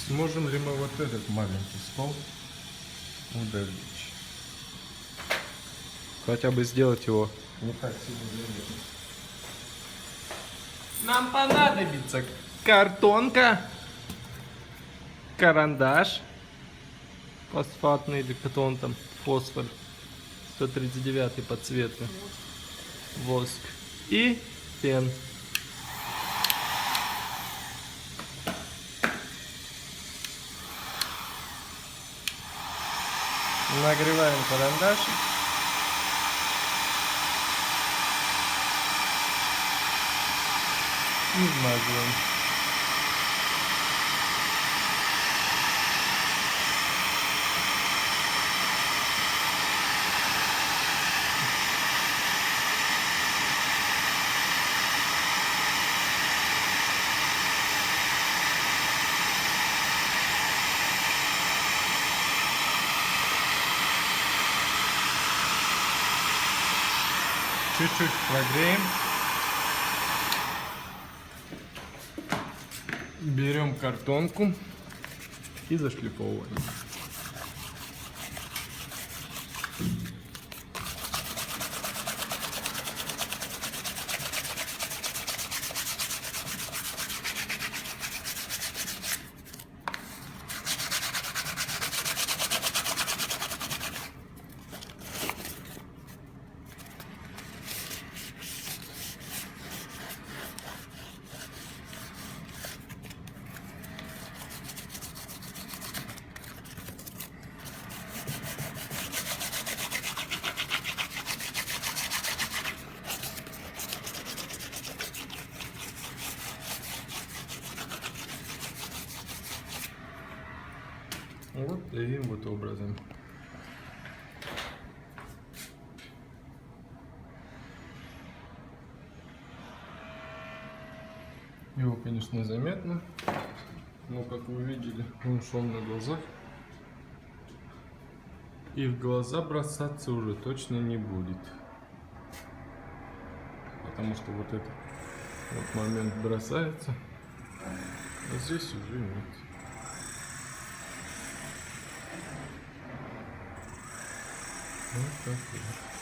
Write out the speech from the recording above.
Можем ли мы вот этот маленький стол удалить? Хотя бы сделать его. Не так сильно заметно. Нам понадобится картонка, карандаш фосфатный или кто он там, фосфор 139 по цвету, воск и фен. Нагреваем карандаш. И вмазываем. Чуть-чуть прогреем. Берем картонку и зашлифовываем. Вот таким вот образом. Его, конечно, заметно, но, как вы видели, он шел на глазах. И в глаза бросаться уже точно не будет. Потому что вот этот вот момент бросается, а здесь уже нет. Вот так вот.